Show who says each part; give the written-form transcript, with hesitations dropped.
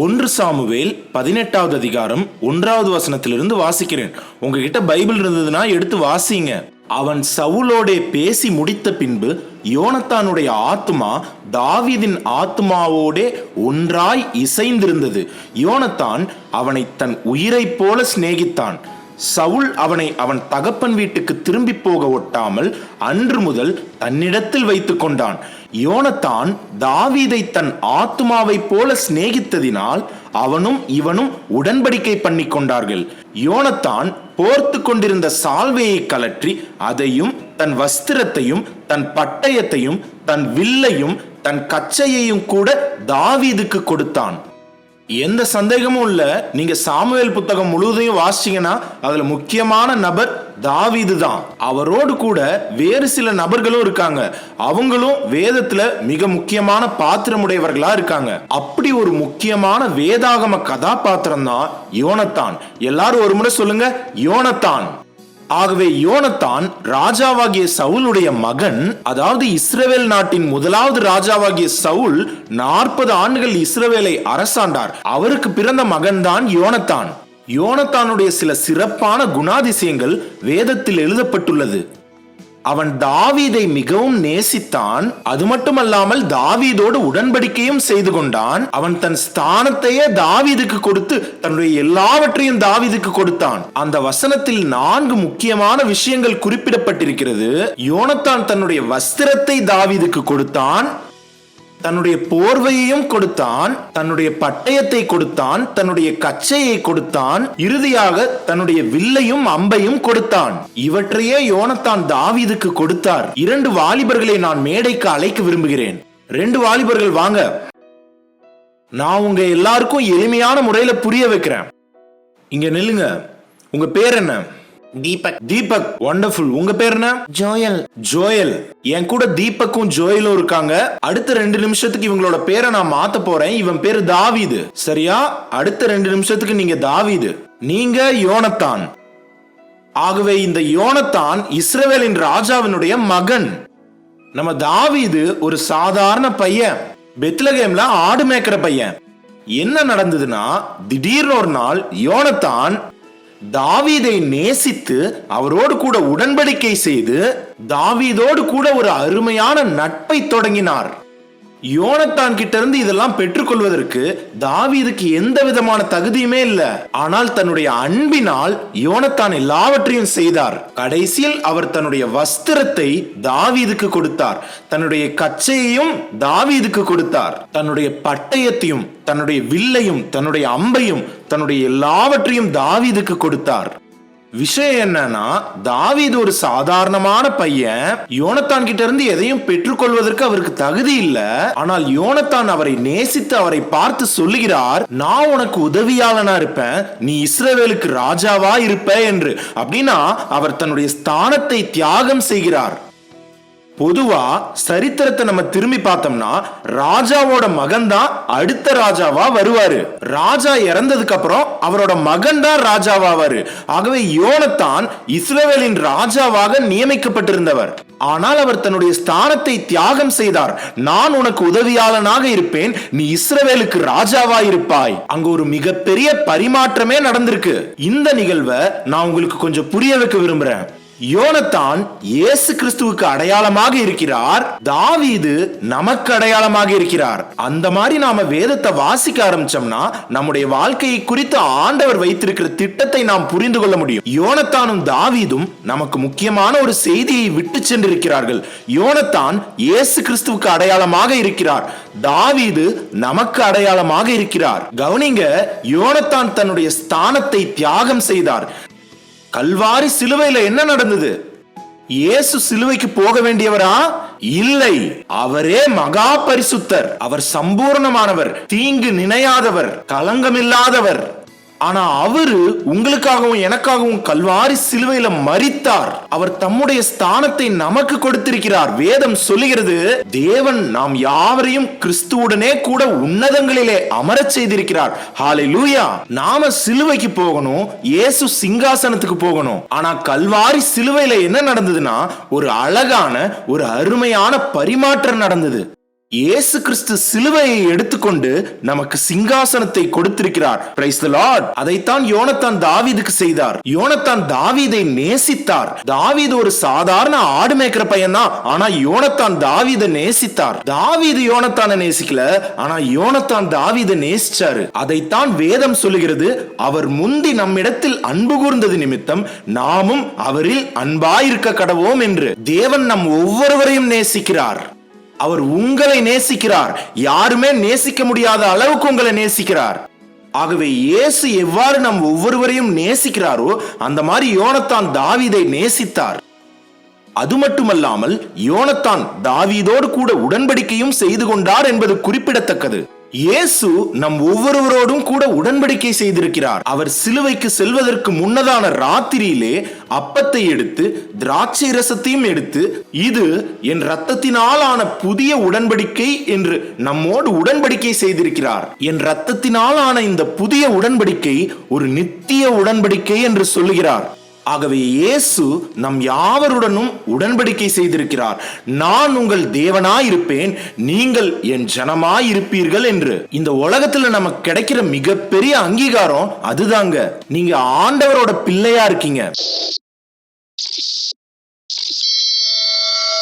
Speaker 1: 1 Samuel 18வது அதிகாரம் 1வது வசனத்திலிருந்து வாசிக்கிறேன். உங்ககிட்ட பைபிள் இருந்ததுன்னா எடுத்து வாசிங்க. அவன் சவுலோடே பேசி முடித்த பின்பு யோனத்தானுடைய ஆத்துமா தாவீதின் ஆத்துமாவோடே ஒன்றாய் இசைந்திருந்தது. யோனத்தான் அவனை தன் உயிரைப் போல சிநேகித்தான். சவுல் அவனை அவன் தகப்பன் வீட்டுக்கு திரும்பி போக ஒட்டாமல் அன்று முதல் தன்னிடத்தில் வைத்துக் கொண்டான். யோனத்தான் தாவீதை தன் ஆத்துமாவை போல சிநேகித்ததினால் அவனும் இவனும் உடன்படிக்கை பண்ணி கொண்டார்கள். யோனத்தான் போர்த்து கொண்டிருந்த சால்வையை கலற்றி அதையும் தன் வஸ்திரத்தையும் தன் பட்டயத்தையும் தன் வில்லையும் தன் கச்சையையும் கூட தாவீதுக்கு கொடுத்தான். எந்த சந்தேகமும் இல்ல, நீங்க சாமுவேல் புத்தகம் முழுவதையும் வாசிச்சீங்கன்னா அதுல முக்கியமான நபர் தாவீது தான். அவரோடு கூட வேறு சில நபர்களும் இருக்காங்க. அவங்களும் வேதத்துல மிக முக்கியமான பாத்திரமுடையவர்களா இருக்காங்க. அப்படி ஒரு முக்கியமான வேதாகம கதாபாத்திரம் தான் யோனத்தான். எல்லாரும் ஒரு முறை சொல்லுங்க, யோனத்தான். ஆகவே யோனத்தான் ராஜாவாகிய சவுலுடைய மகன். அதாவது இஸ்ரவேல் நாட்டின் முதலாவது ராஜாவாகிய சவுல் 40 ஆண்டுகள் இஸ்ரவேலை அரசாண்டார். அவருக்கு பிறந்த மகன்தான் யோனத்தான். யோனத்தானுடைய சில சிறப்பான குணாதிசயங்கள் வேதத்தில் எழுதப்பட்டுள்ளது. அவன் தாவீதை மிகவும் நேசித்தான். அது மட்டுமல்லாமல் தாவீதோடு உடன்படிக்கையும் செய்து கொண்டான். அவன் தன் ஸ்தானத்தையே தாவீதுக்கு கொடுத்து தன்னுடைய எல்லாவற்றையும் தாவீதுக்கு கொடுத்தான். அந்த வசனத்தில் 4 முக்கியமான விஷயங்கள் குறிப்பிடப்பட்டிருக்கிறது. யோனத்தான் தன்னுடைய வஸ்திரத்தை தாவீதுக்கு கொடுத்தான், தன்னுடைய போர்வையையும் கொடுத்தான், தன்னுடைய பட்டயத்தை கொடுத்தான், தன்னுடைய கச்சையை கொடுத்தான், இறுதியாக தன்னுடைய வில்லையும் அம்பையும் கொடுத்தான். இவற்றையே யோனத்தான் தாவீதுக்கு கொடுத்தார். 2 வாலிபர்களை நான் மேடைக்கு அழைக்க விரும்புகிறேன். 2 வாலிபர்கள் வாங்க. நான் உங்க எல்லாருக்கும் எளிமையான முறையில புரிய வைக்கிறேன். இங்க நில்லுங்க. உங்க பேர் என்ன?
Speaker 2: தீபக்.
Speaker 1: தீபக், வண்டர்ஃபுல். உங்க பேர் என்ன?
Speaker 2: ஜோயல்.
Speaker 1: ஜோயல். என் கூட தீபக்கும் ஜோயலும் இருக்காங்க. அடுத்த 2 நிமிஷத்துக்கு இவங்களோட பேரை நான் மாத்த போறேன். இவன் பேரு தாவீது, சரியா? அடுத்த 2 நிமிஷத்துக்கு நீங்க தாவீது, நீங்க யோனத்தான். ஆகவே இந்த யோனத்தான் இஸ்ரவேலின் ராஜாவினுடைய மகன். நம்ம தாவீது ஒரு சாதாரண பையன், பெத்லகேம்ல ஆடு மேய்க்கிற பையன். என்ன நடந்ததுன்னா, திடீர்னு ஒரு நாள் யோனத்தான் தாவீதை நேசித்து அவரோடு கூட உடன்படிக்கை செய்து தாவீதோடு கூட ஒரு அருமையான நட்பை தொடங்கினார். யோனத்தான் கிட்ட இருந்து இதெல்லாம் பெற்றுக்கொள்வதற்கு தாவீதுக்கு எந்த விதமான தகுதியுமே இல்ல. ஆனால் தன்னுடைய அன்பினால் யோனத்தான் எல்லாவற்றையும் செய்தார். கடைசியில் அவர் தன்னுடைய வஸ்திரத்தை தாவீதுக்கு கொடுத்தார், தன்னுடைய கச்சையையும் தாவீதுக்கு கொடுத்தார், தன்னுடைய பட்டயத்தையும் தன்னுடைய வில்லையும் தன்னுடைய அம்பையும் தன்னுடைய எல்லாவற்றையும் தாவீதுக்கு கொடுத்தார். விஷயம் என்னன்னா, தாவீது ஒரு சாதாரணமான பையன். யோனத்தான் கிட்ட இருந்து எதையும் பெற்றுக்கொள்வதற்கு அவருக்கு தகுதி இல்ல. ஆனால் யோனத்தான் அவரை நேசித்து அவரை பார்த்து சொல்லுகிறார், நான் உனக்கு உதவியாளனா இருப்பேன், நீ இஸ்ரவேலுக்கு ராஜாவா இருப்ப என்று. அப்படின்னா அவர் தன்னுடைய ஸ்தானத்தை தியாகம் செய்கிறார். பொதுவா சரித்திரத்தை நம்ம திரும்பி பார்த்தோம்னா ராஜாவோட மகன் தான் அடுத்த ராஜாவா வருவாரு. ராஜா இறந்ததுக்கு அப்புறம் அவரோட மகன் தான் ராஜாவாவாரு. ஆகவே யோனத்தான் இஸ்ரவேலின் ராஜாவாக நியமிக்கப்பட்டிருந்தவர். ஆனால் அவர் தன்னுடைய ஸ்தானத்தை தியாகம் செய்தார். நான் உனக்கு உதவியாளனாக இருப்பேன், நீ இஸ்ரவேலுக்கு ராஜாவா இருப்பாய். அங்க ஒரு மிகப்பெரிய பரிமாற்றமே நடந்திருக்கு. இந்த நிகழ்வை நான் உங்களுக்கு கொஞ்சம் புரிய வைக்க விரும்புறேன். யோனத்தான் இயேசு கிறிஸ்துவுக்கு அடையாளமாக இருக்கிறார். தாவீது நமக்கு அடையாளமாக இருக்கிறார். அந்த மாதிரி நாம வேதத்தை வாசிக்க ஆரம்பிச்சோம்னா நம்முடைய வாழ்க்கையை குறித்து ஆண்டவர் வைத்திருக்கிற திட்டத்தை நாம் புரிந்து கொள்ள முடியும். யோனத்தானும் தாவீதும் நமக்கு முக்கியமான ஒரு செய்தியை விட்டு சென்றிருக்கிறார்கள். யோனத்தான் இயேசு கிறிஸ்துவுக்கு அடையாளமாக இருக்கிறார், தாவீது நமக்கு அடையாளமாக இருக்கிறார். கவனிங்க, யோனத்தான் தன்னுடைய ஸ்தானத்தை தியாகம் செய்தார். கல்வாரி சிலுவையில என்ன நடந்தது? இயேசு சிலுவைக்கு போக வேண்டியவரா? இல்லை, அவரே மகா பரிசுத்தர். அவர் சம்பூர்ணமானவர், தீங்கு நினையாதவர், களங்கமில்லாதவர். ஆனா அவரு உங்களுக்காகவும் எனக்காகவும் கல்வாரி சிலுவையில மரித்தார். அவர் தம்முடைய ஸ்தானத்தை நமக்கு கொடுத்திருக்கிறார். வேதம் சொல்லுகிறது, தேவன் நாம் யாவரையும் கிறிஸ்துவுடனே கூட உன்னதங்களிலே அமரச் செய்திருக்கிறார். ஹல்லேலூயா. நாம சிலுவைக்கு போகணும், இயேசு சிங்காசனத்துக்கு போகணும். ஆனா கல்வாரி சிலுவையில என்ன நடந்ததுன்னா ஒரு அழகான ஒரு அருமையான பரிமாற்றம் நடந்தது. இயேசு கிறிஸ்து சிலுவையை எடுத்துக்கொண்டு நமக்கு சிங்காசனத்தை கொடுத்திருக்கிறார். Praise the Lord. அதைத்தான் யோனத்தான் தாவீதுக்கு செய்தார். யோனத்தான் தாவீதை நேசித்தார். தாவீது ஒரு சாதாரண ஆடு மேய்க்கிற பையன் தான். ஆனா யோனத்தான் தாவீதை நேசித்தார். தாவீது யோனத்தானை நேசிக்கல, ஆனா யோனத்தான் தாவீதை நேசிச்சாரு. அதைத்தான் வேதம் சொல்லுகிறது. அவர் முந்தி நம்மிடத்தில் அன்பு கூர்ந்தது நிமித்தம் நாமும் அவரில் அன்பாயிருக்க கடவோம் என்று. தேவன் நம் ஒவ்வொருவரையும் நேசிக்கிறார். அவர் உங்களை நேசிக்கிறார். யாருமே நேசிக்க முடியாத அளவுக்கு உங்களை நேசிக்கிறார். ஆகவே இயேசு எவ்வாறு நம் ஒவ்வொருவரையும் நேசிக்கிறாரோ அந்த மாதிரி யோனத்தான் தாவீதை நேசித்தார். அது மட்டுமல்லாமல் யோனத்தான் தாவீதோடு கூட உடன்படிக்கையும் செய்து கொண்டார் என்பது குறிப்பிடத்தக்கது. இயேசு நம் ஒவ்வொருவரோடும் கூட உடன்படிக்கை செய்திருக்கிறார். அவர் சிலுவைக்கு செல்வதற்கு முன்னதான ராத்திரியிலே அப்பத்தை எடுத்து திராட்சை ரசத்தையும் எடுத்து, இது என் இரத்தத்தினால் ஆன புதிய உடன்படிக்கை என்று நம்மோடு உடன்படிக்கை செய்திருக்கிறார். என் இரத்தத்தினால் ஆன இந்த புதிய உடன்படிக்கை ஒரு நித்திய உடன்படிக்கை என்று சொல்லுகிறார். ஆகவே இயேசு நம் யாவருடனும் உடன்படிக்கை செய்திருக்கிறார். நான் உங்கள் தேவனாயிருப்பேன், நீங்கள் என் ஜனமாயிருப்பீர்கள் என்று. இந்த உலகத்துல நமக்கு கிடைக்கிற மிகப்பெரிய அங்கீகாரம் அதுதாங்க. நீங்க ஆண்டவரோட பிள்ளையா இருக்கீங்க.